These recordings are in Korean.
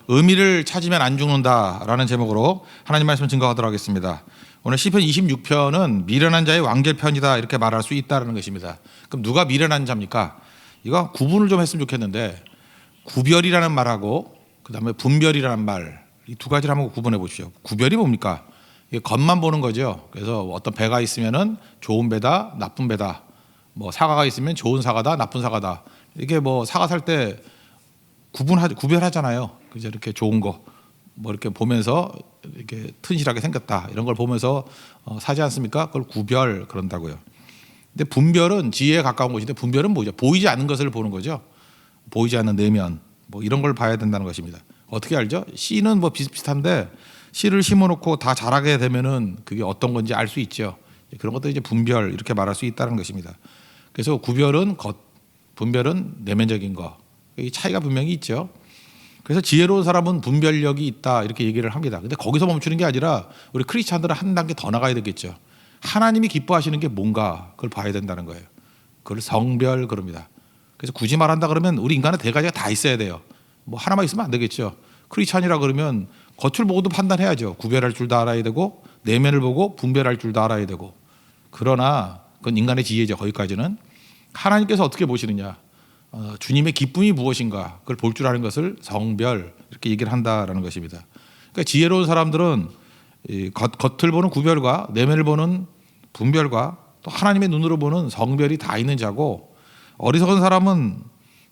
의미를 찾으면 안 죽는다라는 제목으로 하나님 말씀 증거하도록 하겠습니다. 오늘 시편 26편은 미련한 자의 완결편이다 이렇게 말할 수 있다는 것입니다. 그럼 누가 미련한 자입니까? 이거 구분을 좀 했으면 좋겠는데, 구별이라는 말하고 그다음에 분별이라는 말, 이 두 가지를 한번 구분해 보십시오. 구별이 뭡니까? 이게 겉만 보는 거죠. 그래서 어떤 배가 있으면은 좋은 배다, 나쁜 배다. 뭐 사과가 있으면 좋은 사과다, 나쁜 사과다. 이게 뭐 사과 살 때 구별하잖아요. 그죠? 이렇게 좋은 거 뭐 이렇게 보면서 이렇게 튼실하게 생겼다 이런 걸 보면서 사지 않습니까? 그걸 구별 그런다고요. 근데 분별은 지혜에 가까운 것인데, 분별은 뭐죠? 보이지 않는 것을 보는 거죠. 보이지 않는 내면 뭐 이런 걸 봐야 된다는 것입니다. 어떻게 알죠? 씨는 뭐 비슷비슷한데 씨를 심어놓고 다 자라게 되면은 그게 어떤 건지 알 수 있죠. 그런 것도 이제 분별 이렇게 말할 수 있다는 것입니다. 그래서 구별은 겉, 분별은 내면적인 거. 이 차이가 분명히 있죠. 그래서 지혜로운 사람은 분별력이 있다 이렇게 얘기를 합니다. 근데 거기서 멈추는 게 아니라 우리 크리스찬들은 한 단계 더 나가야 되겠죠. 하나님이 기뻐하시는 게 뭔가 그걸 봐야 된다는 거예요. 그걸 성별 그럽니다. 그래서 굳이 말한다 그러면 우리 인간은 네 가지가 다 있어야 돼요. 뭐 하나만 있으면 안 되겠죠. 크리스찬이라 그러면 겉을 보고도 판단해야죠. 구별할 줄도 알아야 되고 내면을 보고 분별할 줄도 알아야 되고. 그러나 그건 인간의 지혜죠. 거기까지는. 하나님께서 어떻게 보시느냐, 주님의 기쁨이 무엇인가 그걸 볼 줄 아는 것을 성별 이렇게 얘기를 한다라는 것입니다. 그러니까 지혜로운 사람들은 이 겉을 보는 구별과 내면을 보는 분별과 또 하나님의 눈으로 보는 성별이 다 있는 자고, 어리석은 사람은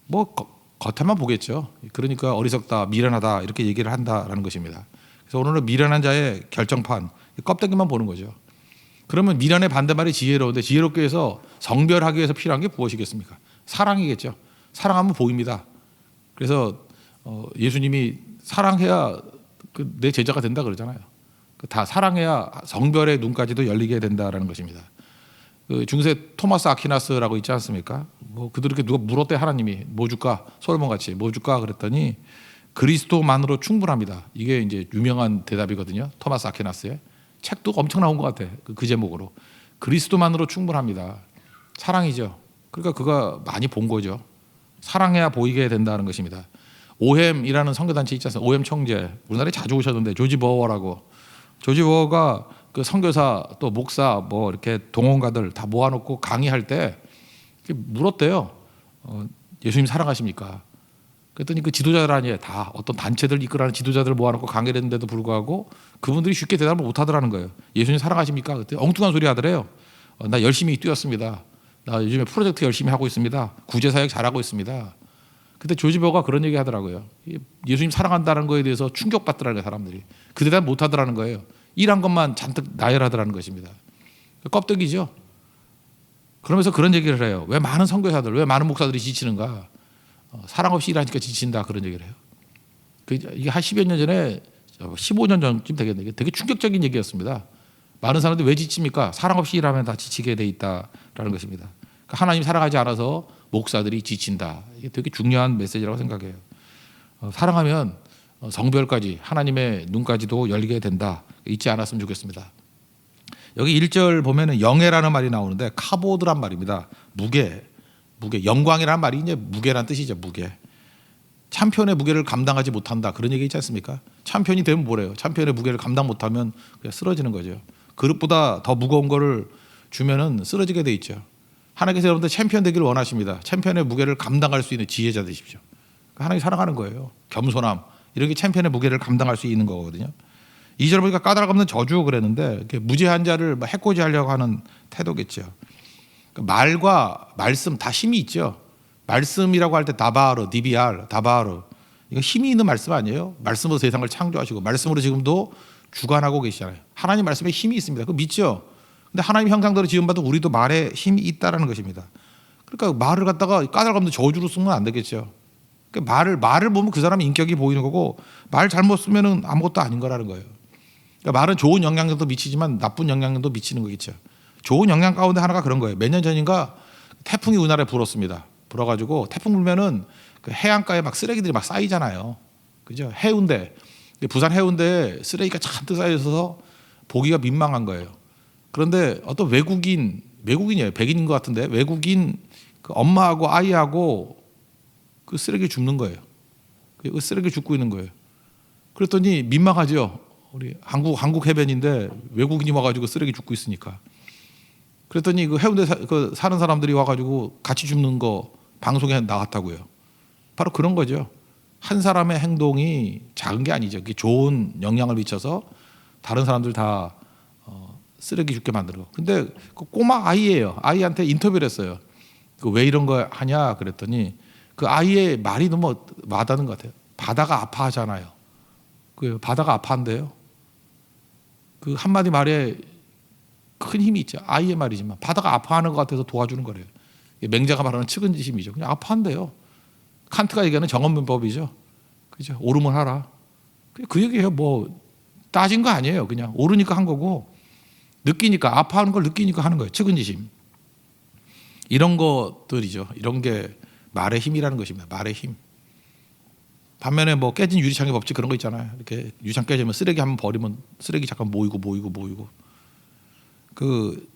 뭐 겉에만 보겠죠. 그러니까 어리석다, 미련하다 이렇게 얘기를 한다라는 것입니다. 그래서 오늘은 미련한 자의 결정판, 껍데기만 보는 거죠. 그러면 미련의 반대말이 지혜로운데, 지혜롭게 해서 성별하기 위해서 필요한 게 무엇이겠습니까? 사랑이겠죠. 사랑하면 보입니다. 그래서 예수님이 사랑해야 내 제자가 된다 그러잖아요. 다 사랑해야 성별의 눈까지도 열리게 된다라는 것입니다. 그 중세 토마스 아퀴나스라고 있지 않습니까? 뭐 그들에게 누가 물었대. 하나님이 뭐 줄까? 솔로몬 같이 뭐 줄까? 그랬더니 그리스도만으로 충분합니다. 이게 이제 유명한 대답이거든요. 토마스 아퀴나스의 책도 엄청 나온 것 같아. 그 제목으로 그리스도만으로 충분합니다. 사랑이죠. 그러니까 그가 많이 본 거죠. 사랑해야 보이게 된다는 것입니다. 오햄이라는 선교단체 있지 않습니까? 오햄 청재, 우리나라에 자주 오셨는데, 조지 버워라고. 조지 버워가 그 선교사 또 목사 뭐 이렇게 동원가들 다 모아놓고 강의할 때 물었대요. 예수님 사랑하십니까? 그랬더니 그 지도자들 아니에요. 다 어떤 단체들 이끌어가는 지도자들 모아놓고 강의를 했는데도 불구하고 그분들이 쉽게 대답을 못 하더라는 거예요. 예수님 사랑하십니까? 그때 엉뚱한 소리 하더래요. 나 열심히 뛰었습니다. 나 요즘에 프로젝트 열심히 하고 있습니다. 구제사역 잘하고 있습니다. 그때 조지 버가 그런 얘기 하더라고요. 예수님 사랑한다는 거에 대해서 충격받더라는 거예요. 사람들이. 그 대답 못 하더라는 거예요. 일한 것만 잔뜩 나열하더라는 것입니다. 껍데기죠. 그러면서 그런 얘기를 해요. 왜 많은 선교사들, 왜 많은 목사들이 지치는가? 사랑 없이 일하니까 지친다 그런 얘기를 해요. 이게 한 10여 년 전에 15년 전쯤 되겠네요. 되게 충격적인 얘기였습니다. 많은 사람들이 왜 지칩니까? 사랑 없이 일하면 다 지치게 돼 있다라는 것입니다. 그러니까 하나님 사랑하지 않아서 목사들이 지친다. 이게 되게 중요한 메시지라고 생각해요. 사랑하면 성별까지 하나님의 눈까지도 열리게 된다. 잊지 않았으면 좋겠습니다. 여기 1절 보면은 영예라는 말이 나오는데 카보드란 말입니다. 무게, 영광이라는 말이 이제 무게란 뜻이죠. 무게. 참편의 무게를 감당하지 못한다 그런 얘기 있지 않습니까? 참편이 되면 뭐래요? 참편의 무게를 감당 못하면 그냥 쓰러지는 거죠. 그릇보다 더 무거운 거를 주면은 쓰러지게 돼 있죠. 하나님께서 여러분들 챔피언 되기를 원하십니다. 챔피언의 무게를 감당할 수 있는 지혜자 되십시오. 하나님 사랑하는 거예요. 겸손함 이런 게 챔피언의 무게를 감당할 수 있는 거거든요. 2절 보니까 까닭 없는 저주 그랬는데 무죄한 자를 해코지하려고 하는 태도겠죠. 말과 말씀 다 힘이 있죠. 말씀이라고 할 때 다바르, 디비알, 다바르 이거 힘이 있는 말씀 아니에요? 말씀으로 세상을 창조하시고 말씀으로 지금도 주관하고 계시잖아요. 하나님 말씀에 힘이 있습니다. 그거 믿죠? 근데 하나님 형상대로 지음받은 우리도 말에 힘이 있다라는 것입니다. 그러니까 말을 갖다가 까닭 없는 저주로 쓰면 안 되겠죠. 그러니까 말을 보면 그 사람의 인격이 보이는 거고, 말 잘못 쓰면은 아무것도 아닌 거라는 거예요. 그러니까 말은 좋은 영향력도 미치지만 나쁜 영향력도 미치는 거겠죠. 좋은 영향 가운데 하나가 그런 거예요. 몇 년 전인가 태풍이 우리나라에 불었습니다. 불어가지고 태풍 불면은 그 해안가에 막 쓰레기들이 막 쌓이잖아요. 그죠? 해운대, 부산 해운대에 쓰레기가 잔뜩 쌓여 있어서 보기가 민망한 거예요. 그런데 어떤 외국인이에요. 백인인 것 같은데 외국인 그 엄마하고 아이하고 그 쓰레기 줍는 거예요. 그 쓰레기 줍고 있는 거예요. 그랬더니 민망하죠. 우리 한국 해변인데 외국인이 와가지고 쓰레기 줍고 있으니까. 그랬더니 그 해운대 사는 사람들이 와가지고 같이 줍는 거 방송에 나갔다고요. 바로 그런 거죠. 한 사람의 행동이 작은 게 아니죠. 그게 좋은 영향을 미쳐서 다른 사람들 다 쓰레기 줍게 만들고. 근데 그 꼬마 아이예요. 아이한테 인터뷰를 했어요. 그 왜 이런 거 하냐 그랬더니 그 아이의 말이 너무 와닿는 것 같아요. 바다가 아파하잖아요. 그 바다가 아파한대요. 그 한마디 말에 큰 힘이 있죠. 아이의 말이지만 바다가 아파하는 것 같아서 도와주는 거래요. 맹자가 말하는 측은지심이죠. 그냥 아파한대요. 칸트가 얘기하는 정언문법이죠. 그죠? 옳으면 하라. 그 얘기예요. 뭐 따진 거 아니에요. 그냥 옳으니까 한 거고 느끼니까 아파하는 걸 느끼니까 하는 거예요. 측은지심. 이런 것들이죠. 이런 게 말의 힘이라는 것입니다. 말의 힘. 반면에 뭐 깨진 유리창의 법칙 그런 거 있잖아요. 이렇게 유리창 깨지면 쓰레기 한번 버리면 쓰레기 잠깐 모이고. 그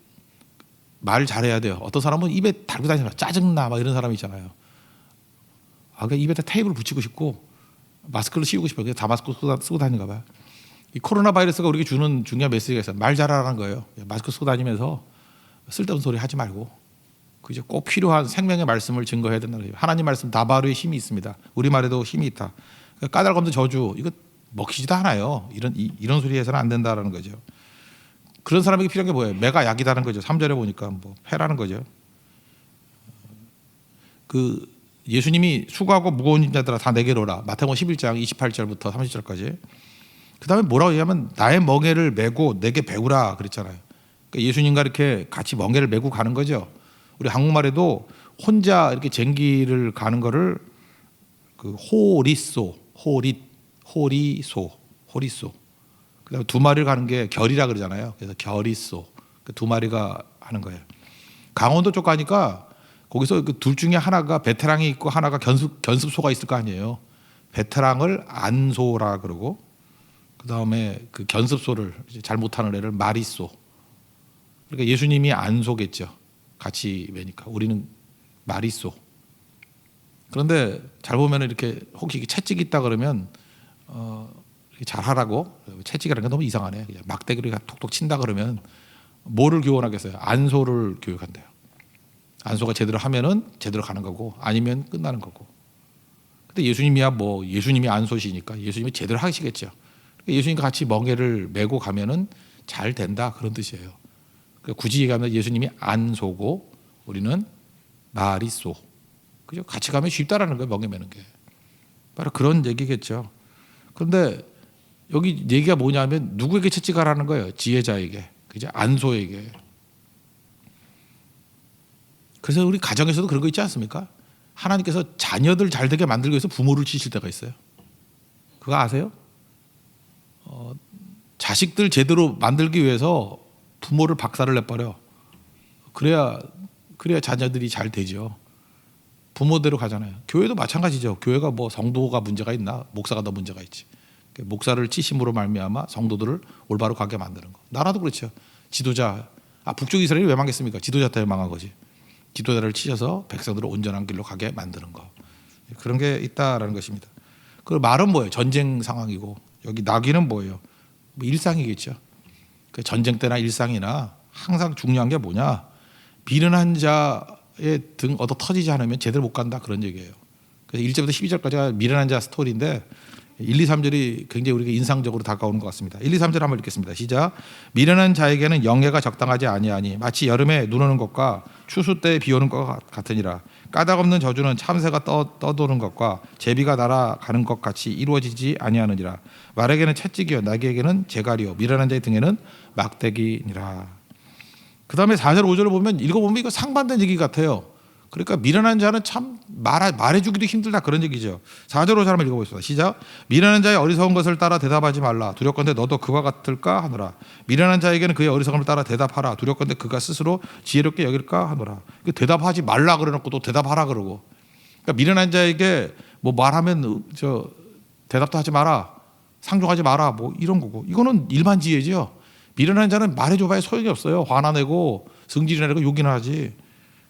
말 잘해야 돼요. 어떤 사람은 입에 달고 다니는 짜증나 막 이런 사람이 있잖아요. 그러니까 입에다 테이프를 붙이고 싶고 마스크를 씌우고 싶어요. 그래서 다 마스크 쓰고 다니는가 봐요. 이 코로나 바이러스가 우리에게 주는 중요한 메시지가 있어요. 말 잘하라는 거예요. 마스크 쓰고 다니면서 쓸데없는 소리 하지 말고 그죠? 꼭 필요한 생명의 말씀을 증거해야 된다는 거예요. 하나님 말씀 다바르의 힘이 있습니다. 우리 말에도 힘이 있다. 까닭 없는 저주 이거 먹히지도 않아요. 이런 소리 해서는 안 된다라는 거죠. 그런 사람에게 필요한 게 뭐예요? 매가 약이다는 거죠. 3절에 보니까 뭐 패라는 거죠. 그 예수님이 수고하고 무거운 자들아 다 내게로 오라. 마태복음 11장 28절부터 30절까지. 그다음에 뭐라고 얘기하면 나의 멍에를 메고 내게 배우라 그랬잖아요. 그러니까 예수님과 이렇게 같이 멍에를 메고 가는 거죠. 우리 한국말에도 혼자 이렇게 쟁기를 가는 거를 그 호리소. 그다음에 두 마리를 가는 게 결이라 그러잖아요. 그래서 결이소. 두 마리가 하는 거예요. 강원도 쪽 가니까 거기서 그 둘 중에 하나가 베테랑이 있고 하나가 견습소가 있을 거 아니에요. 베테랑을 안소라 그러고 그다음에 그 견습소를 잘 못하는 애를 마리소. 그러니까 예수님이 안소겠죠. 같이 매니까 우리는 마리소. 그런데 잘 보면 이렇게 혹시 채찍이 있다 그러면 잘하라고 채찍이라는 게 너무 이상하네. 그냥 막대기를 톡톡 친다 그러면 뭐를 교훈하겠어요? 안소를 교육한대요. 안소가 제대로 하면은 제대로 가는 거고 아니면 끝나는 거고. 근데 예수님이야 뭐 예수님이 안소시니까 예수님이 제대로 하시겠죠. 예수님과 같이 멍에를 메고 가면은 잘 된다 그런 뜻이에요. 그러니까 굳이 얘기하면 예수님이 안소고 우리는 마리소. 그죠? 같이 가면 쉽다라는 거예요. 멍에 메는 게. 바로 그런 얘기겠죠. 그런데 여기 얘기가 뭐냐면 누구에게 채찍하라는 거예요. 지혜자에게. 그죠? 안소에게. 그래서 우리 가정에서도 그런 거 있지 않습니까? 하나님께서 자녀들 잘 되게 만들기 위해서 부모를 치실 때가 있어요. 그거 아세요? 자식들 제대로 만들기 위해서 부모를 박살을 내버려. 그래야 자녀들이 잘 되죠. 부모대로 가잖아요. 교회도 마찬가지죠. 교회가 뭐 성도가 문제가 있나? 목사가 더 문제가 있지. 목사를 치심으로 말미암아 성도들을 올바로 가게 만드는 거. 나라도 그렇죠. 지도자. 북쪽 이스라엘이 왜 망했습니까? 지도자 때문에 망한 거지. 지도자를 치셔서 백성들을 온전한 길로 가게 만드는 거. 그런 게 있다라는 것입니다. 그 말은 뭐예요? 전쟁 상황이고 여기 나귀는 뭐예요? 뭐 일상이겠죠. 그 전쟁 때나 일상이나 항상 중요한 게 뭐냐? 미련한 자의 등 얻어 터지지 않으면 제대로 못 간다 그런 얘기예요. 그래서 1절부터 12절까지가 미련한 자 스토리인데 1, 2, 3절이 굉장히 우리에게 인상적으로 다가오는 것 같습니다. 1, 2, 3절 한번 읽겠습니다. 시작. 미련한 자에게는 영예가 적당하지 아니하니 마치 여름에 눈 오는 것과 추수 때에 비 오는 것 같으니라. 까닭 없는 저주는 참새가 떠도는 것과 제비가 날아가는 것 같이 이루어지지 아니하느니라. 말에게는 채찍이요 나귀에게는 재갈이요 미련한 자의 등에는 막대기니라. 그 다음에 4절 5절을 보면 읽어보면 이거 상반된 얘기 같아요. 그러니까 미련한 자는 참 말해주기도 힘들다 그런 얘기죠. 4절 5절 한번 읽어보겠습니다. 시작. 미련한 자의 어리석은 것을 따라 대답하지 말라. 두렵건대 너도 그와 같을까 하노라. 미련한 자에게는 그의 어리석음을 따라 대답하라. 두렵건대 그가 스스로 지혜롭게 여길까 하노라. 대답하지 말라 그래놓고 또 대답하라 그러고. 그러니까 미련한 자에게 뭐 말하면 대답도 하지 마라. 상종하지 마라. 뭐 이런 거고. 이거는 일반 지혜죠. 미련한 자는 말해줘봐야 소용이 없어요. 화나 내고 승질이 내고 욕이나 하지.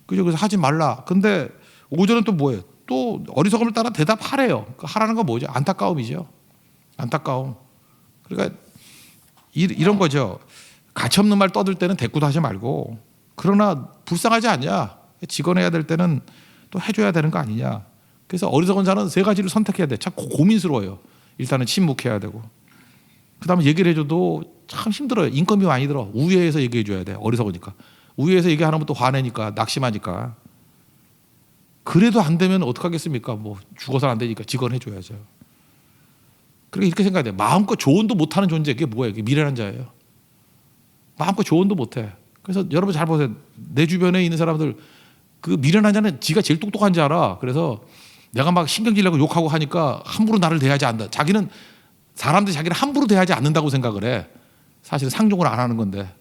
그래서 하지 말라. 근데 5절은 또 뭐예요? 또 어리석음을 따라 대답하래요. 하라는 건 뭐죠? 안타까움이죠. 안타까움. 그러니까 이런 거죠. 가치 없는 말 떠들 때는 대꾸도 하지 말고, 그러나 불쌍하지 않냐? 직원해야 될 때는 또 해줘야 되는 거 아니냐? 그래서 어리석은 자는 세 가지를 선택해야 돼. 참 고민스러워요. 일단은 침묵해야 되고, 그다음에 얘기를 해줘도 참 힘들어요. 인건비 많이 들어. 우회해서 얘기해줘야 돼. 어리석으니까. 우회해서 얘기 안 하면 또 화내니까, 낙심하니까. 그래도 안 되면 어떡하겠습니까? 뭐 죽어서는 안 되니까 직원 해줘야죠. 그러니까 이렇게 생각해야 돼. 마음껏 조언도 못하는 존재, 그게 뭐예요? 그게 미련한 자예요. 마음껏 조언도 못해. 그래서 여러분 잘 보세요. 내 주변에 있는 사람들, 그 미련한 자는 지가 제일 똑똑한 줄 알아. 그래서 내가 막 신경질 내고 욕하고 하니까 함부로 나를 대하지 않는다. 자기는, 사람들이 자기를 함부로 대하지 않는다고 생각을 해. 사실은 상종을 안 하는 건데,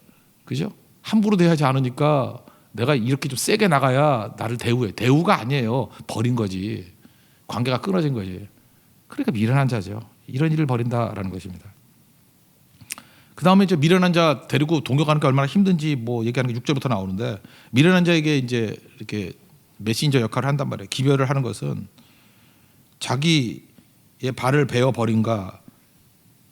그죠? 함부로 대하지 않으니까 내가 이렇게 좀 세게 나가야 나를 대우해. 대우가 아니에요. 버린 거지. 관계가 끊어진 거지. 그러니까 미련한 자죠. 이런 일을 벌인다라는 것입니다. 그 다음에 이제 미련한 자 데리고 동역하는 게 얼마나 힘든지 뭐 얘기하는 게 6절부터 나오는데, 미련한 자에게 이제 이렇게 메신저 역할을 한단 말이에요. 기별을 하는 것은 자기의 발을 베어 버린가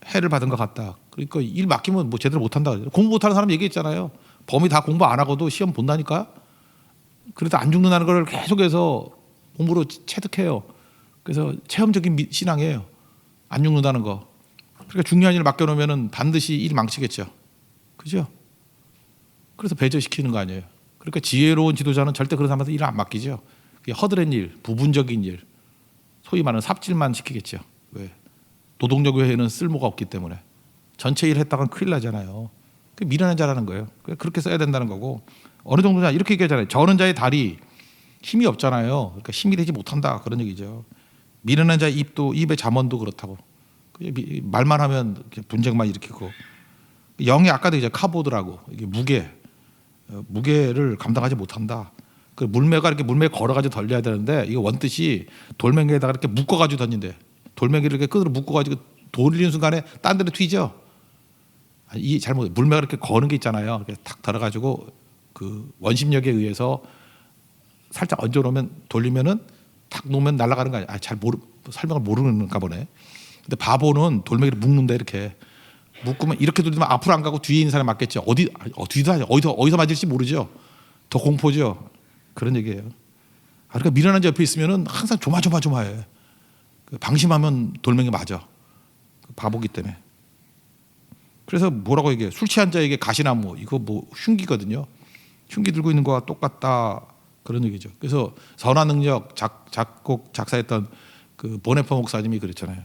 해를 받은 것 같다. 그러니까 일 맡기면 뭐 제대로 못한다. 공부 못하는 사람 얘기했잖아요. 범이 다 공부 안 하고도 시험 본다니까. 그래도 안 죽는다는 걸 계속해서 공부로 체득해요. 그래서 체험적인 신앙이에요. 안 죽는다는 거. 그러니까 중요한 일을 맡겨놓으면 반드시 일이 망치겠죠. 그죠? 그래서 배제시키는 거 아니에요. 그러니까 지혜로운 지도자는 절대 그런 사람한테 일을 안 맡기죠. 허드렛 일, 부분적인 일, 소위 말하는 삽질만 시키겠죠. 왜? 노동력 외에는 쓸모가 없기 때문에. 전체 일 했다간 큰일 나잖아요. 그게 미련한 자라는 거예요. 그렇게 써야 된다는 거고, 어느 정도냐 이렇게 얘기하잖아요. 저는 자의 다리 힘이 없잖아요. 그러니까 힘이 되지 못한다, 그런 얘기죠. 미련한 자의 입의 잠언도 그렇다고. 말만 하면 분쟁만 일으키고, 영이 아까도 이제 카보드라고, 이게 무게를 감당하지 못한다. 그 물매가 이렇게 물매 걸어가지고 던져야 되는데, 이거 원뜻이 돌멩이에다가 이렇게 묶어가지고 던진대. 돌멩이를 이렇게 끈으로 묶어가지고 돌리는 순간에 딴 데로 튀죠. 이 잘못, 물매가 이렇게 거는 게 있잖아요. 이렇게 탁 들어가지고 그 원심력에 의해서 살짝 얹어놓으면, 돌리면은 탁 놓으면 날아가는 거 아니야. 설명을 모르는가 보네. 근데 바보는 돌멩이를 묶는데, 이렇게 묶으면 이렇게 돌리면 앞으로 안 가고 뒤에 있는 사람이 맞겠죠. 어디서 맞을지 모르죠. 더 공포죠. 그런 얘기예요. 그러니까 미련한 자 옆에 있으면은 항상 조마조마해. 방심하면 돌멩이 맞아. 바보기 때문에. 그래서 뭐라고 얘기해? 술 취한 자에게 가시나무, 이거 뭐 흉기거든요. 흉기 들고 있는 거와 똑같다, 그런 얘기죠. 그래서 선한 능력 작곡 작사했던 그 보네퍼 목사님이 그랬잖아요.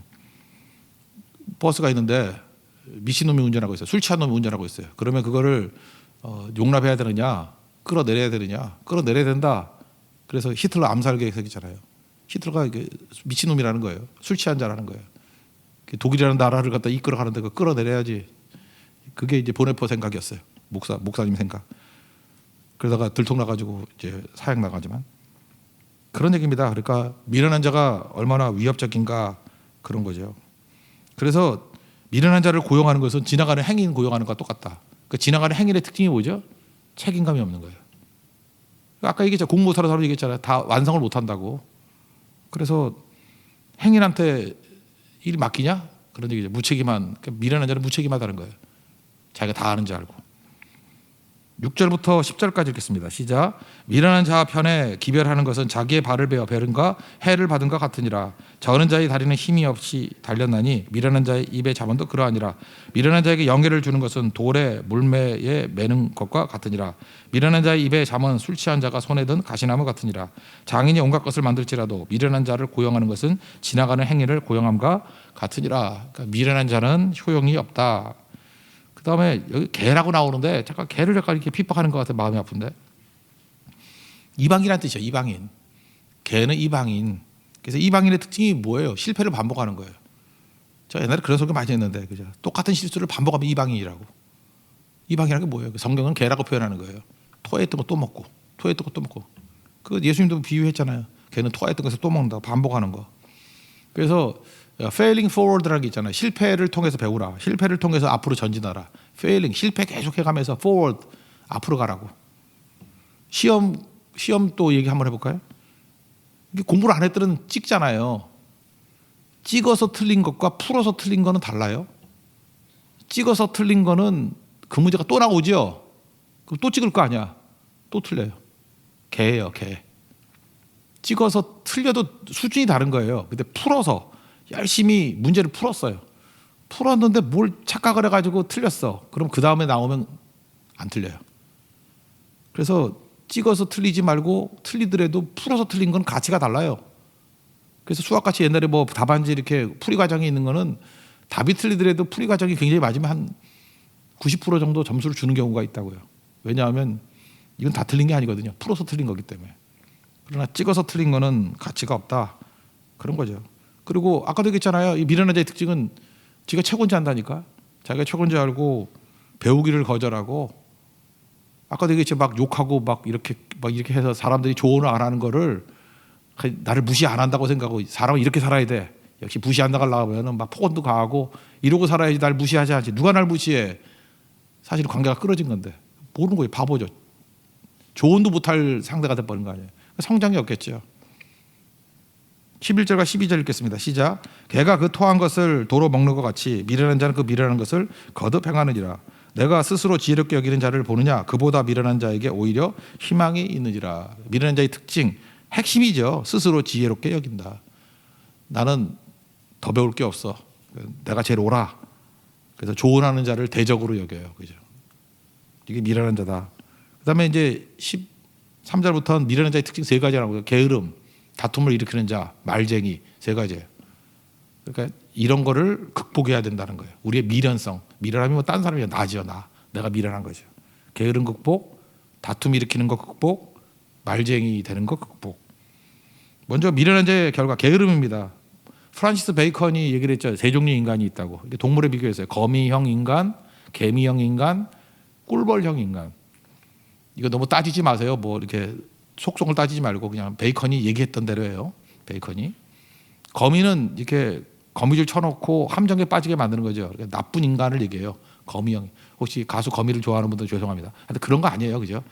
버스가 있는데 미친놈이 운전하고 있어요. 술 취한 놈이 운전하고 있어요. 그러면 그거를 용납해야 되느냐, 끌어내려야 되느냐? 끌어내려야 된다. 그래서 히틀러 암살 계획이잖아요. 히틀러가 미친놈이라는 거예요. 술 취한 자라는 거예요. 독일이라는 나라를 갖다 이끌어가는데 그거 끌어내려야지. 그게 이제 보네퍼 생각이었어요. 목사님 생각. 그러다가 들통나가지고 이제 사형 나가지만, 그런 얘기입니다. 그러니까 미련한 자가 얼마나 위협적인가, 그런 거죠. 그래서 미련한 자를 고용하는 것은 지나가는 행인 고용하는 것과 똑같다. 그 지나가는 행인의 특징이 뭐죠? 책임감이 없는 거예요. 아까 얘기했죠. 공부 못하는 사람 얘기했잖아요. 다 완성을 못한다고. 그래서 행인한테 일 맡기냐? 그런 얘기죠. 무책임한, 그러니까 미련한 자는 무책임하다는 거예요. 자기가 다 아는 줄 알고. 6절부터 10절까지 읽겠습니다. 시작. 미련한 자 편에 기별하는 것은 자기의 발을 베어 베른가 해를 받은 것 같으니라. 저는 자의 다리는 힘이 없이 달렸나니 미련한 자의 입의 잠언도 그러하니라. 미련한 자에게 영예를 주는 것은 돌에 물매에 매는 것과 같으니라. 미련한 자의 입의 잠언 술 취한 자가 손에 든 가시나무 같으니라. 장인이 온갖 것을 만들지라도 미련한 자를 고용하는 것은 지나가는 행위를 고용함과 같으니라. 그러니까 미련한 자는 효용이 없다. 그 다음에 여기 개라고 나오는데, 잠깐 개를 약간 이렇게 핍박하는 것 같아. 마음이 아픈데. 이방인이라는 뜻이죠. 이방인. 개는 이방인. 그래서 이방인의 특징이 뭐예요? 실패를 반복하는 거예요. 저 옛날에 그런 소리 많이 했는데, 그죠? 똑같은 실수를 반복하면 이방인이라고. 이방인이라는 게 뭐예요? 성경은 개라고 표현하는 거예요. 토했던 거 또 먹고, 토했던 거 또 먹고. 그 예수님도 비유했잖아요. 개는 토했던 것을 또 먹는다. 반복하는 거. 그래서 failing forward라는 게 있잖아요. 실패를 통해서 배우라. 실패를 통해서 앞으로 전진하라. failing, 실패 계속해가면서 forward, 앞으로 가라고. 시험 또 얘기 한번 해볼까요? 공부를 안 했더니 찍잖아요. 찍어서 틀린 것과 풀어서 틀린 거는 달라요. 찍어서 틀린 거는 그 문제가 또 나오죠. 그럼 또 찍을 거 아니야. 또 틀려요. 개예요, 개. 찍어서 틀려도 수준이 다른 거예요. 근데 풀어서 열심히 문제를 풀었어요. 풀었는데 뭘 착각을 해가지고 틀렸어. 그럼 그 다음에 나오면 안 틀려요. 그래서 찍어서 틀리지 말고 틀리더라도 풀어서 틀린 건 가치가 달라요. 그래서 수학같이 옛날에 뭐 답안지 이렇게 풀이 과정이 있는 거는 답이 틀리더라도 풀이 과정이 굉장히 맞으면 한 90% 정도 점수를 주는 경우가 있다고요. 왜냐하면 이건 다 틀린 게 아니거든요. 풀어서 틀린 거기 때문에. 그러나 찍어서 틀린 거는 가치가 없다. 그런 거죠. 그리고 아까도 얘기했잖아요. 이 미련한 자의 특징은 지가 최고인지 안다니까. 자기가 최고인지 알고 배우기를 거절하고, 아까도 얘기했죠. 막 욕하고 막 이렇게 해서 사람들이 조언을 안 하는 거를 나를 무시 안 한다고 생각하고, 사람은 이렇게 살아야 돼. 역시 무시 안 나가려면 막 폭언도 가하고 이러고 살아야지 날 무시하지 않지. 누가 날 무시해. 사실 관계가 끊어진 건데 모르는 거예요. 바보죠. 조언도 못할 상대가 돼버린 거 아니에요. 성장이 없겠죠. 11절과 12절 읽겠습니다. 시작. 개가 그 토한 것을 도로 먹는 것 같이 미련한 자는 그 미련한 것을 거듭 행하느니라. 내가 스스로 지혜롭게 여기는 자를 보느냐. 그보다 미련한 자에게 오히려 희망이 있느니라. 미련한 자의 특징, 핵심이죠. 스스로 지혜롭게 여긴다. 나는 더 배울 게 없어. 내가 제일 옳아. 그래서 조언하는 자를 대적으로 여겨요. 그죠? 이게 미련한 자다. 그다음에 이제 13절부터는 미련한 자의 특징 세 가지라고요. 게으름, 다툼을 일으키는 자, 말쟁이 세 가지예요. 그러니까 이런 거를 극복해야 된다는 거예요. 우리의 미련성. 미련하면 뭐 딴 사람이 나지요. 내가 미련한 거죠. 게으름 극복, 다툼 일으키는 거 극복, 말쟁이 되는 거 극복. 먼저 미련한 자의 결과 게으름입니다. 프란시스 베이컨이 얘기를 했죠. 세 종류의 인간이 있다고. 동물에 비교했어요. 거미형 인간, 개미형 인간, 꿀벌형 인간. 이거 너무 따지지 마세요. 뭐 이렇게 속성을 따지지 말고 그냥 베이컨이 얘기했던 대로 해요. 베이컨이. 거미는 이렇게 거미줄 쳐놓고 함정에 빠지게 만드는 거죠. 나쁜 인간을 얘기해요. 거미형. 혹시 가수 거미를 좋아하는 분들 죄송합니다. 근데 그런 거 아니에요. 그죠?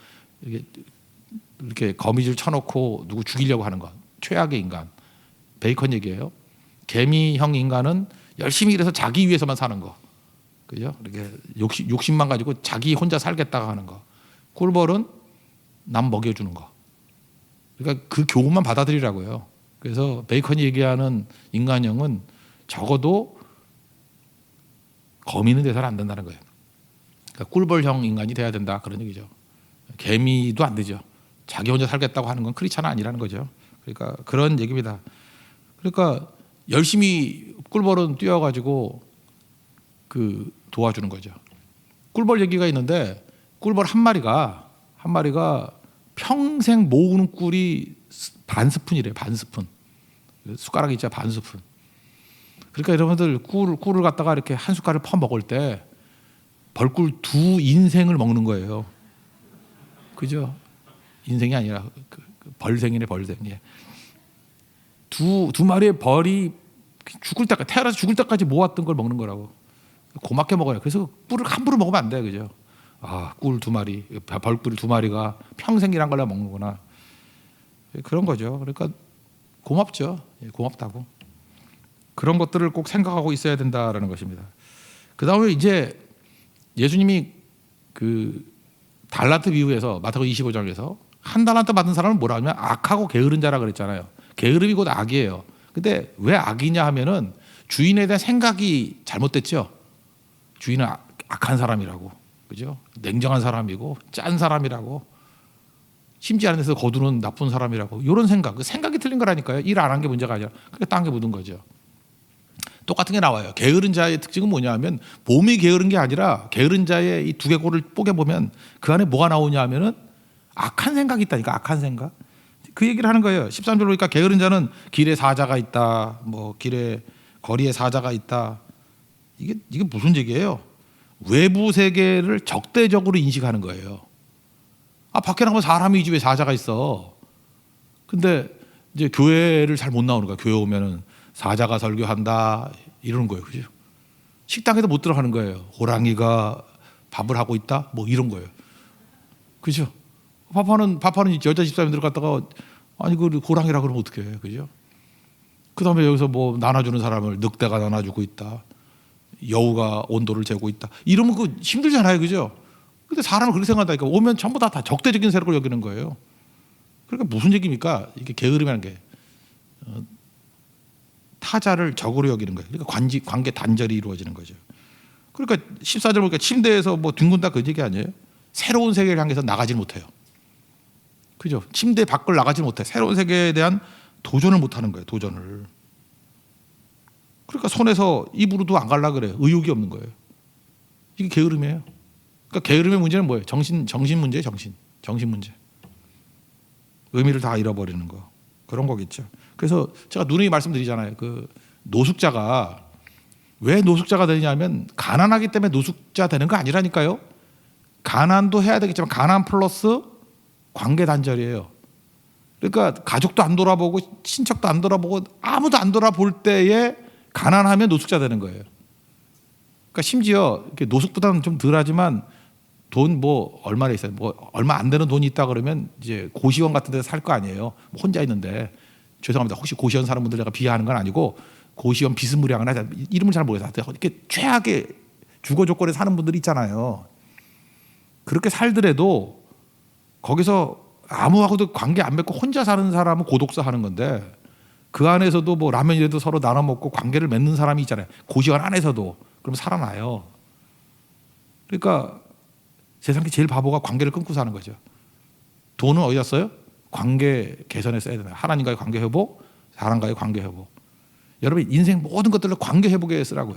이렇게 거미줄 쳐놓고 누구 죽이려고 하는 거. 최악의 인간. 베이컨 얘기예요. 개미형 인간은 열심히 일해서 자기 위해서만 사는 거. 그죠? 이렇게 욕심만 가지고 자기 혼자 살겠다가 하는 거. 꿀벌은 남 먹여주는 거. 그러니까 그 교훈만 받아들이라고요. 그래서 베이컨이 얘기하는 인간형은 적어도 거미는 돼서는 안 된다는 거예요. 그러니까 꿀벌형 인간이 돼야 된다. 그런 얘기죠. 개미도 안 되죠. 자기 혼자 살겠다고 하는 건 크리스찬은 아니라는 거죠. 그러니까 그런 얘기입니다. 그러니까 열심히 꿀벌은 뛰어가지고 그 도와주는 거죠. 꿀벌 얘기가 있는데 꿀벌 한 마리가 평생 모으는 꿀이 반 스푼이래요. 반 스푼. 숟가락이 있잖아. 반 스푼. 그러니까 여러분들 꿀을 갖다가 이렇게 한 숟갈을 퍼 먹을 때 벌꿀 두 인생을 먹는 거예요. 그죠? 인생이 아니라 벌생이네 벌생. 예. 두 마리의 벌이 태어나서 죽을 때까지 모았던 걸 먹는 거라고. 고맙게 먹어요. 그래서 꿀을 함부로 먹으면 안 돼요. 그죠? 아, 꿀 두 마리, 벌꿀 두 마리가 평생이란 걸 먹는구나. 그런 거죠. 그러니까 고맙죠. 고맙다고. 그런 것들을 꼭 생각하고 있어야 된다라는 것입니다. 그 다음에 이제 예수님이 그 달란트 비유에서 마태복음 25장에서 한 달란트 받은 사람은 뭐라 하냐면 악하고 게으른 자라 그랬잖아요. 게으름이 곧 악이에요. 근데 왜 악이냐 하면은 주인에 대한 생각이 잘못됐죠. 주인은 악한 사람이라고. 그죠? 냉정한 사람이고 짠 사람이라고. 심지 않은 데서 거두는 나쁜 사람이라고. 이런 생각. 그 생각이 틀린 거라니까요. 일 안 한 게 문제가 아니라. 그게 딴 게 묻은 거죠. 똑같은 게 나와요. 게으른 자의 특징은 뭐냐 하면 몸이 게으른 게 아니라 게으른 자의 이 두개골을 뽀개보면 그 안에 뭐가 나오냐 하면은 악한 생각이 있다니까. 악한 생각. 그 얘기를 하는 거예요. 13절 보니까 게으른 자는 길에 사자가 있다. 뭐 거리에 사자가 있다. 이게 무슨 얘기예요? 외부 세계를 적대적으로 인식하는 거예요. 아, 밖에 나가면 사람이지 왜 사자가 있어? 근데 이제 교회를 잘 못 나오는 거야. 교회 오면은 사자가 설교한다 이러는 거예요. 그죠? 식당에도 못 들어가는 거예요. 호랑이가 밥을 하고 있다? 뭐 이런 거예요. 그죠? 파파는 여자 집사님들 갔다가 아니 그 호랑이라 그러면 어떡해. 그죠? 그다음에 여기서 뭐 나눠주는 사람을 늑대가 나눠주고 있다. 여우가 온도를 재고 있다. 이러면 그 힘들잖아요, 그죠? 근데 사람은 그렇게 생각한다니까. 오면 전부 다 적대적인 세력을 여기는 거예요. 그러니까 무슨 얘기입니까? 이게 게으름이라는 게 타자를 적으로 여기는 거예요. 그러니까 관계 단절이 이루어지는 거죠. 그러니까 14절 보니까 침대에서 뭐 뒹군다 그 얘기 아니에요? 새로운 세계를 향해서 나가지 못해요. 그죠? 침대 밖을 나가지 못해. 새로운 세계에 대한 도전을 못하는 거예요. 도전을. 그러니까 손에서 입으로도 안 갈라 그래요. 의욕이 없는 거예요. 이게 게으름이에요. 그러니까 게으름의 문제는 뭐예요? 정신 문제예요. 정신 문제. 의미를 다 잃어버리는 거. 그런 거겠죠. 그래서 제가 누누이 말씀드리잖아요. 그 노숙자가 왜 노숙자가 되냐면 가난하기 때문에 노숙자 되는 거 아니라니까요. 가난도 해야 되겠지만 가난 플러스 관계 단절이에요. 그러니까 가족도 안 돌아보고 친척도 안 돌아보고 아무도 안 돌아볼 때에 가난하면 노숙자 되는 거예요. 그러니까 심지어 이렇게 노숙보다는 좀 덜하지만 돈 뭐 얼마나 있어요? 뭐 얼마 안 되는 돈이 있다 그러면 이제 고시원 같은 데서 살 거 아니에요. 뭐 혼자 있는데 죄송합니다. 혹시 고시원 사는 분들 내가 비하하는 건 아니고 고시원 비스무리한 건 아니라 이름을 잘 모르겠어요. 이렇게 최악의 주거 조건에 사는 분들이 있잖아요. 그렇게 살더라도 거기서 아무하고도 관계 안 맺고 혼자 사는 사람은 고독사 하는 건데 그 안에서도 뭐 라면이라도 서로 나눠 먹고 관계를 맺는 사람이 있잖아요. 고시원 안에서도. 그럼 살아나요. 그러니까 세상에 제일 바보가 관계를 끊고 사는 거죠. 돈은 어디다 써요? 관계 개선에 써야 되나요? 하나님과의 관계 회복, 사람과의 관계 회복. 여러분 인생 모든 것들을 관계 회복에 쓰라고요.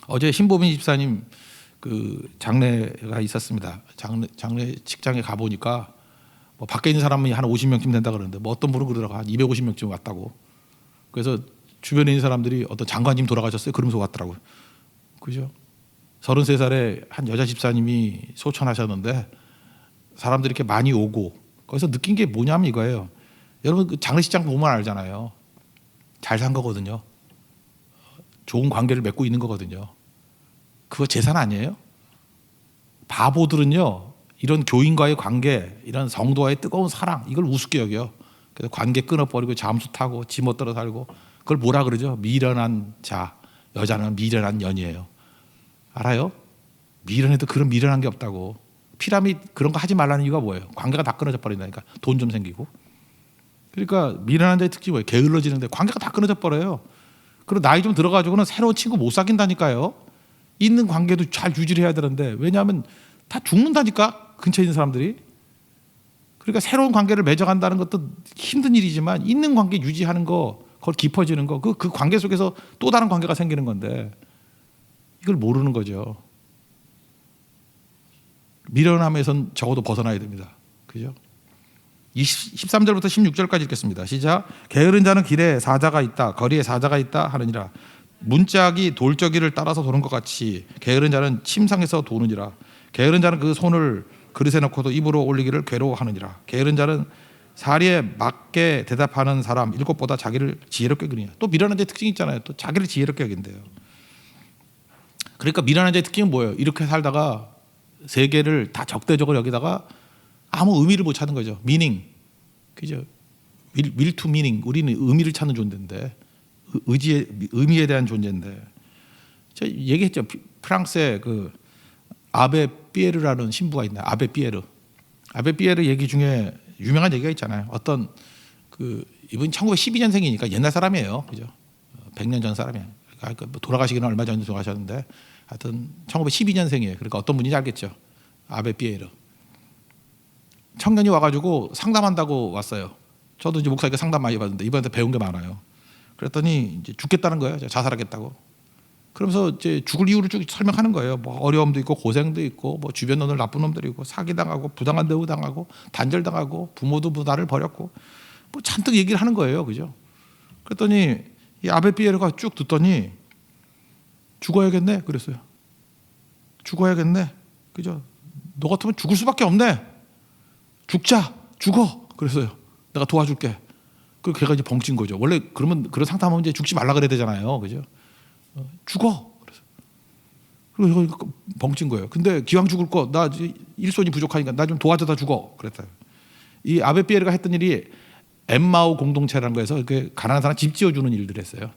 어제 신보민 집사님 그 장례가 있었습니다. 장례 직장에 가 보니까 뭐 밖에 있는 사람이 한 50명쯤 된다 그러는데 뭐 어떤 분은 그러다가 한 250명쯤 왔다고. 그래서 주변에 있는 사람들이 어떤 장관님 돌아가셨어요. 그러면서 왔더라고요. 그죠? 33살에 한 여자 집사님이 소천하셨는데 사람들이 이렇게 많이 오고 거기서 느낀 게 뭐냐면 이거예요. 여러분 그 장례식장 보면 알잖아요. 잘 산 거거든요. 좋은 관계를 맺고 있는 거거든요. 그거 재산 아니에요? 바보들은요. 이런 교인과의 관계, 이런 성도와의 뜨거운 사랑 이걸 우습게 여겨요. 그래서 관계 끊어버리고 잠수 타고 지못 들어 살고 그걸 뭐라 그러죠? 미련한 자. 여자는 미련한 년이에요. 알아요? 미련해도 그런 미련한 게 없다고. 피라미드 그런 거 하지 말라는 이유가 뭐예요? 관계가 다 끊어져 버린다니까. 돈 좀 생기고. 그러니까 미련한 자의 특징이 뭐예요? 게을러지는데 관계가 다 끊어져 버려요. 그리고 나이 좀 들어가지고는 새로운 친구 못 사귄다니까요. 있는 관계도 잘 유지를 해야 되는데 왜냐하면 다 죽는다니까 근처에 있는 사람들이. 그러니까 새로운 관계를 맺어간다는 것도 힘든 일이지만 있는 관계 유지하는 거 그걸 깊어지는 거 그 관계 속에서 또 다른 관계가 생기는 건데 이걸 모르는 거죠. 미련함에선 적어도 벗어나야 됩니다. 그죠? 13절부터 16절까지 읽겠습니다. 시작. 게으른 자는 길에 사자가 있다. 거리에 사자가 있다 하느니라. 문짝이 돌저기를 따라서 도는 것 같이 게으른 자는 침상에서 도느니라. 게으른 자는 그 손을 그릇에 넣고도 입으로 올리기를 괴로워하느니라. 게으른 자는 사리에 맞게 대답하는 사람 일곱보다 자기를 지혜롭게 여기느니라. 또 미련한 자의 특징이 있잖아요. 또 자기를 지혜롭게 여긴대요. 그러니까 미련한 자의 특징은 뭐예요? 이렇게 살다가 세계를 다 적대적으로 여기다가 아무 의미를 못 찾는 거죠. 미닝, 그죠? will to meaning. 우리는 의미를 찾는 존재인데, 의미에 대한 존재인데, 제가 얘기했죠. 프랑스의 그 아베 피에르라는 신부가 있나요? 아베 피에르. 아베 피에르 얘기 중에 유명한 얘기가 있잖아요. 어떤 그 이분 1912년생이니까 옛날 사람이에요, 그죠? 100년 전 사람이에요. 그러니까 돌아가시기는 얼마 전에 돌아가셨는데, 하여튼 1912년생이에요. 그러니까 어떤 분인지 알겠죠? 아베 피에르. 청년이 와가지고 상담한다고 왔어요. 저도 이제 목사니까 상담 많이 받는데 이번에 배운 게 많아요. 그랬더니 이제 죽겠다는 거예요. 자살하겠다고. 그러면서 이제 죽을 이유를 쭉 설명하는 거예요. 뭐 어려움도 있고 고생도 있고 뭐 주변 놈들 나쁜 놈들이 있고 사기당하고 부당한 대우 당하고 단절당하고 부모도 나를 버렸고 뭐 잔뜩 얘기를 하는 거예요. 그죠? 그랬더니 이 아베 피에르가 쭉 듣더니 죽어야겠네 그랬어요. 죽어야겠네. 그죠? 너 같으면 죽을 수밖에 없네. 죽자, 죽어. 그랬어요. 내가 도와줄게. 그리고 걔가 이제 벙찐 거죠. 원래 그러면 그런 상담하면 이제 죽지 말라 그래야 되잖아요. 그죠? 죽어. 그래서 그리고 이거 벙찐 거예요. 근데 기왕 죽을 거 나 일손이 부족하니까 나 좀 도와줘다 죽어. 그랬어요. 이 아베 피에르가 했던 일이 엠마오 공동체라는 거에서 이렇게 가난한 사람 집 지어주는 일들 했어요.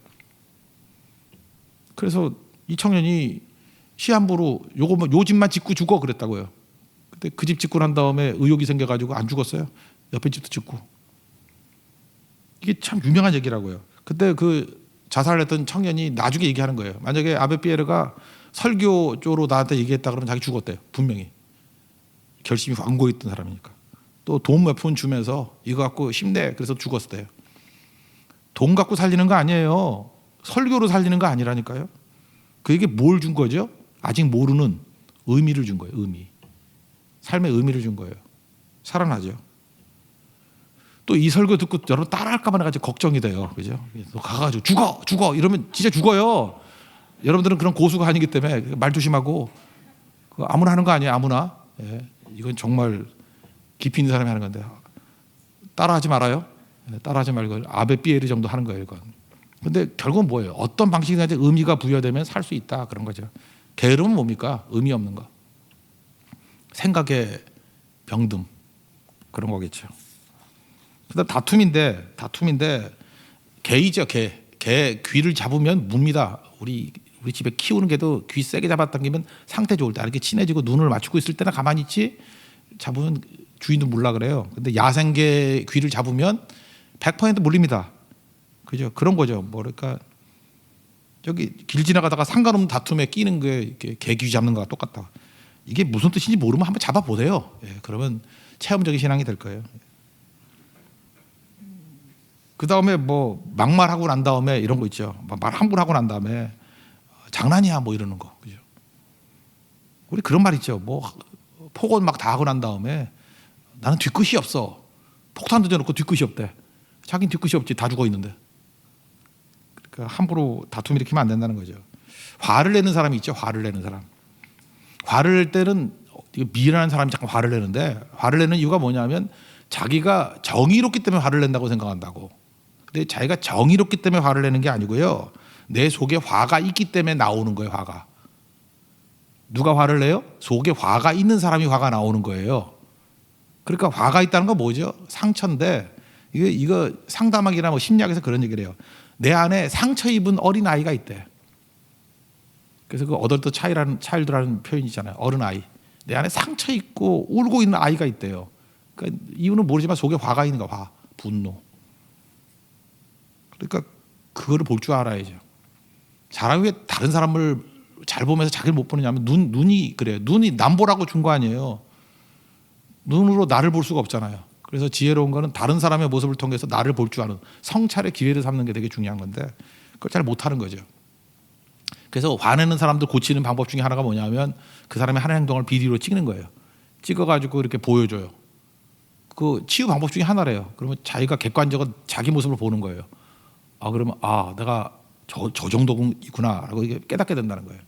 그래서 이 청년이 시한부로 요 집만 짓고 죽어 그랬다고요. 근데 그 집 짓고 난 다음에 의욕이 생겨가지고 안 죽었어요. 옆에 집도 짓고. 이게 참 유명한 얘기라고요. 그때 그 자살했던 청년이 나중에 얘기하는 거예요. 만약에 아베 피에르가 설교 쪽으로 나한테 얘기했다 그러면 자기 죽었대요. 분명히. 결심이 완고해 있던 사람이니까. 또 돈 몇 푼 주면서 이거 갖고 힘내. 그래서 죽었대요. 돈 갖고 살리는 거 아니에요. 설교로 살리는 거 아니라니까요. 그에게 뭘 준 거죠? 아직 모르는 의미를 준 거예요. 의미. 삶의 의미를 준 거예요. 살아나죠. 또 이 설교 듣고 여러분 따라할까 봐 내가 걱정이 돼요. 그죠? 너 가가지고 죽어 이러면 진짜 죽어요. 여러분들은 그런 고수가 아니기 때문에 말 조심하고 아무나 하는 거 아니에요. 아무나. 예, 이건 정말 깊이 있는 사람이 하는 건데 따라하지 말아요. 예, 따라하지 말고 아베 피에르 정도 하는 거예요. 이건. 근데 결국은 뭐예요? 어떤 방식이든지 의미가 부여되면 살 수 있다 그런 거죠. 게으름은 뭡니까? 의미 없는 거. 생각의 병듦 그런 거겠죠. 그다음 다툼인데 개이죠. 개 귀를 잡으면 묵니다. 우리 집에 키우는 개도 귀 세게 잡아당기면 상태 좋을 때 이렇게 친해지고 눈을 맞추고 있을 때나 가만히 있지 잡으면 주인도 몰라 그래요. 근데 야생개 귀를 잡으면 100% 물립니다. 그죠? 그런 거죠. 뭐랄까 저기 길 지나가다가 상관없는 다툼에 끼는 게 이렇게 개 귀 잡는 거와 똑같다. 이게 무슨 뜻인지 모르면 한번 잡아보세요. 예, 그러면 체험적인 신앙이 될 거예요. 그 다음에 뭐 막말하고 난 다음에 이런 거 있죠. 말 함부로 하고 난 다음에 장난이야 뭐 이러는 거. 그죠? 우리 그런 말 있죠. 뭐 폭언 막 다 하고 난 다음에 나는 뒤끝이 없어. 폭탄 던져놓고 뒤끝이 없대. 자기는 뒤끝이 없지. 다 죽어 있는데. 그러니까 함부로 다툼 일으키면 안 된다는 거죠. 화를 내는 사람이 있죠. 화를 내는 사람. 화를 낼 때는 미련한 사람이 자꾸 화를 내는데 화를 내는 이유가 뭐냐면 자기가 정의롭기 때문에 화를 낸다고 생각한다고. 근데 자기가 정의롭기 때문에 화를 내는 게 아니고요. 내 속에 화가 있기 때문에 나오는 거예요. 화가. 누가 화를 내요? 속에 화가 있는 사람이 화가 나오는 거예요. 그러니까 화가 있다는 건 뭐죠? 상처인데 이거 상담학이나 뭐 심리학에서 그런 얘기를 해요. 내 안에 상처 입은 어린 아이가 있대. 그래서 그 어덜트 차일드라는 표현이 있잖아요. 어른 아이. 내 안에 상처 있고 울고 있는 아이가 있대요. 그러니까 이유는 모르지만 속에 화가 있는 거야. 화, 분노. 그러니까 그거를 볼 줄 알아야죠. 사람이 왜 다른 사람을 잘 보면서 자기를 못 보느냐면 눈이 그래요. 눈이 남 보라고 준 거 아니에요. 눈으로 나를 볼 수가 없잖아요. 그래서 지혜로운 거는 다른 사람의 모습을 통해서 나를 볼 줄 아는 성찰의 기회를 삼는 게 되게 중요한 건데 그걸 잘 못하는 거죠. 그래서 화내는 사람들 고치는 방법 중에 하나가 뭐냐면 그 사람의 하는 행동을 비디오로 찍는 거예요. 찍어가지고 이렇게 보여줘요. 그 치유 방법 중에 하나래요. 그러면 자기가 객관적으로 자기 모습을 보는 거예요. 그러면 내가 저 정도구나라고 이게 깨닫게 된다는 거예요.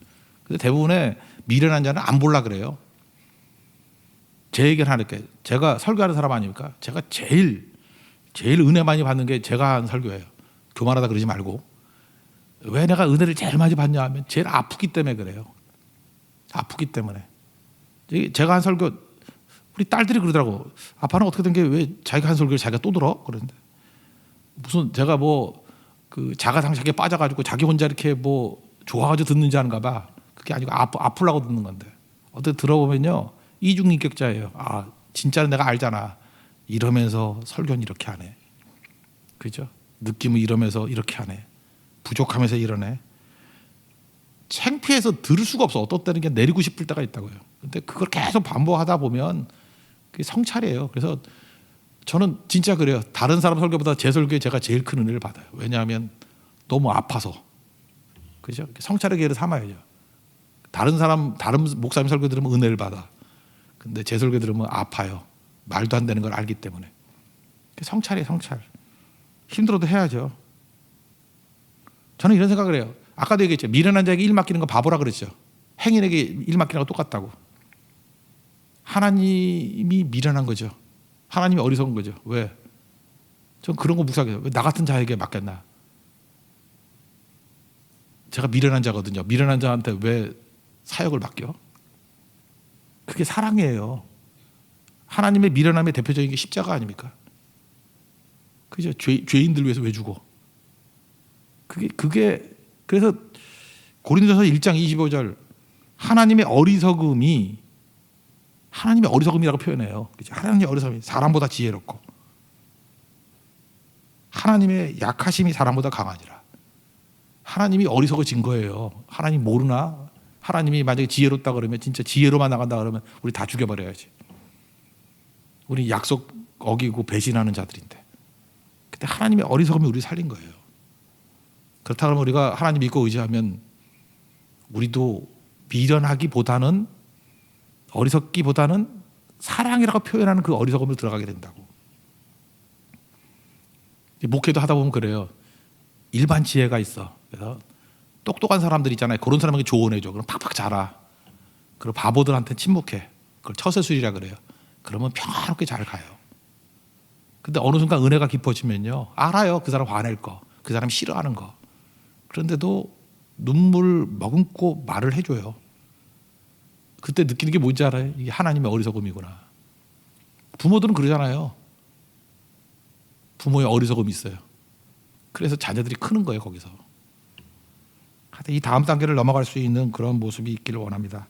근데 대부분의 미련한 자는 안 볼라 그래요. 제 얘기를 하니까 제가 설교하는 사람 아닙니까? 제가 제일 은혜 많이 받는 게 제가 한 설교예요. 교만하다 그러지 말고. 왜 내가 은혜를 제일 많이 받냐 하면 제일 아프기 때문에 그래요. 아프기 때문에. 제가 한 설교 우리 딸들이 그러더라고. 아빠는 어떻게 된 게 왜 자기가 한 설교를 자기가 또 들어? 그런데 무슨 제가 뭐 그 자가상착에 빠져가지고 자기 혼자 이렇게 뭐 좋아가지고 듣는지 아는가 봐. 그게 아니고 아프려고 듣는 건데. 어떻게 들어보면요. 이중인격자예요. 진짜는 내가 알잖아. 이러면서 설교는 이렇게 하네. 그죠? 느낌은 이러면서 이렇게 하네. 부족하면서 이러네. 창피해서 들을 수가 없어. 어떤 때는 그냥 내리고 싶을 때가 있다고요. 근데 그걸 계속 반복하다 보면 그게 성찰이에요. 그래서 저는 진짜 그래요. 다른 사람 설교보다 제 설교에 제가 제일 큰 은혜를 받아요. 왜냐하면 너무 아파서. 그죠? 성찰의 기회를 삼아야죠. 다른 목사님 설교 들으면 은혜를 받아. 근데 제 설교 들으면 아파요. 말도 안 되는 걸 알기 때문에. 성찰이에요, 성찰. 힘들어도 해야죠. 저는 이런 생각을 해요. 아까도 얘기했죠. 미련한 자에게 일 맡기는 건 바보라 그랬죠. 행인에게 일 맡기는 거 똑같다고. 하나님이 미련한 거죠. 하나님이 어리석은 거죠. 왜? 전 그런 거 묵상해요. 왜 나 같은 자에게 맡겼나? 제가 미련한 자거든요. 미련한 자한테 왜 사역을 맡겨? 그게 사랑이에요. 하나님의 미련함의 대표적인 게 십자가 아닙니까? 그죠? 죄인들 위해서 왜 죽어? 그게 그래서 고린도서 1장 25절 하나님의 어리석음이라고 표현해요. 그죠? 하나님의 어리석음이 사람보다 지혜롭고 하나님의 약하심이 사람보다 강하니라. 하나님이 어리석어진 거예요. 하나님 모르나? 하나님이 만약에 지혜롭다 그러면 진짜 지혜로만 나간다 그러면 우리 다 죽여버려야지. 우리 약속 어기고 배신하는 자들인데. 근데 하나님의 어리석음이 우리 살린 거예요. 그렇다 그러면 우리가 하나님 믿고 의지하면 우리도 미련하기보다는 어리석기보다는 사랑이라고 표현하는 그 어리석음으로 들어가게 된다고. 목회도 하다 보면 그래요. 일반 지혜가 있어. 그래서 똑똑한 사람들 있잖아요. 그런 사람에게 조언해줘. 그럼 팍팍 자라. 그리고 바보들한테 침묵해. 그걸 처세술이라 그래요. 그러면 평화롭게 잘 가요. 근데 어느 순간 은혜가 깊어지면요. 알아요. 그 사람 화낼 거. 그 사람 싫어하는 거. 그런데도 눈물 머금고 말을 해줘요. 그때 느끼는 게 뭔지 알아요? 이게 하나님의 어리석음이구나. 부모들은 그러잖아요. 부모의 어리석음이 있어요. 그래서 자녀들이 크는 거예요, 거기서. 하여튼 이 다음 단계를 넘어갈 수 있는 그런 모습이 있기를 원합니다.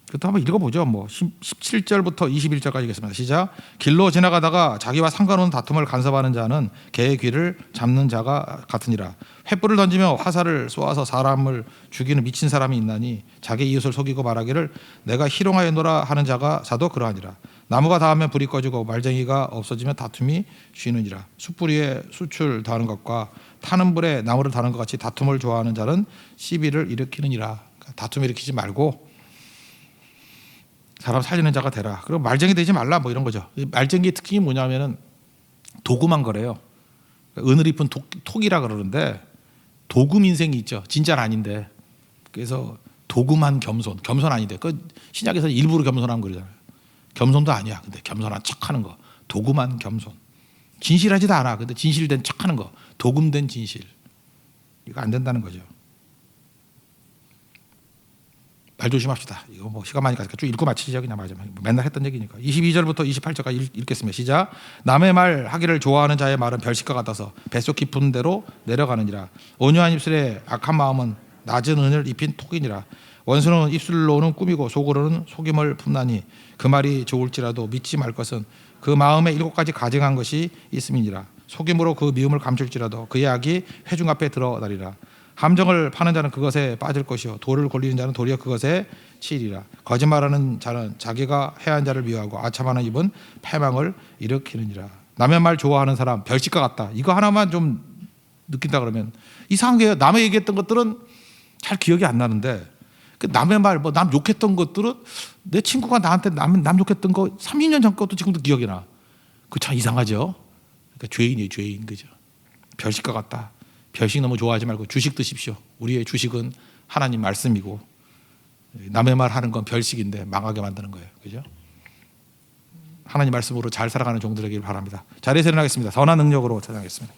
그것도 한번 읽어보죠. 17절부터 21절까지 읽겠습니다. 시작. 길로 지나가다가 자기와 상관없는 다툼을 간섭하는 자는 개의 귀를 잡는 자가 같으니라. 횃불을 던지며 화살을 쏘아서 사람을 죽이는 미친 사람이 있나니 자기 이웃을 속이고 말하기를 내가 희롱하였노라 하는 자가 사도 그러하니라. 나무가 닿으면 불이 꺼지고 말쟁이가 없어지면 다툼이 쉬느니라. 숯불위에 숯을 다는 것과 타는 불에 나무를 다는 것 같이 다툼을 좋아하는 자는 시비를 일으키느니라. 그러니까 다툼 일으키지 말고 사람 살리는 자가 되라. 그리고 말쟁이 되지 말라 이런 거죠. 말쟁이의 특징이 뭐냐면은 도금한 거래요. 은을 입은 톡이라 그러는데 도금 인생이 있죠. 진짜는 아닌데. 그래서 도금한 겸손 아닌데. 그 신약에서 일부러 겸손한 거잖아요. 겸손도 아니야. 근데 겸손한 척하는 거. 도금한 겸손. 진실하지도 않아. 근데 진실된 척하는 거. 도금된 진실. 이거 안 된다는 거죠. 말 조심합시다. 이거 시간 많이 가니까 쭉 읽고 마치죠. 그냥 마지막에 맨날 했던 얘기니까. 22절부터 28절까지 읽겠습니다. 시작. 남의 말 하기를 좋아하는 자의 말은 별식과 같아서 뱃속 깊은 데로 내려가느니라. 온유한 입술에 악한 마음은 낮은 은을 입힌 톡이니라. 원수는 입술로는 꾸미고 속으로는 속임을 품나니 그 말이 좋을지라도 믿지 말 것은 그 마음에 7가지 가증한 것이 있음이니라. 속임으로 그 미움을 감출지라도 그의 악이 회중 앞에 드러나리라. 함정을 파는 자는 그것에 빠질 것이요 돌을 골리는 자는 도리어 그것에 치리라. 거짓말하는 자는 자기가 해한 자를 미워하고 아첨하는 입은 패망을 일으키느니라. 남의 말 좋아하는 사람 별식과 같다. 이거 하나만 좀 느낀다 그러면 이상한 게 남의 얘기했던 것들은 잘 기억이 안 나는데 그 남의 말 남 욕했던 것들은 내 친구가 나한테 남 욕했던 거 30년 전 것도 지금도 기억이 나. 그 참 이상하죠. 그러니까 죄인이에요, 죄인. 그죠? 별식과 같다. 별식 너무 좋아하지 말고 주식 드십시오. 우리의 주식은 하나님 말씀이고 남의 말 하는 건 별식인데 망하게 만드는 거예요. 그죠? 하나님 말씀으로 잘 살아가는 종들에길 바랍니다. 자리에서 일어나겠습니다. 선한 능력으로 찬양하겠습니다.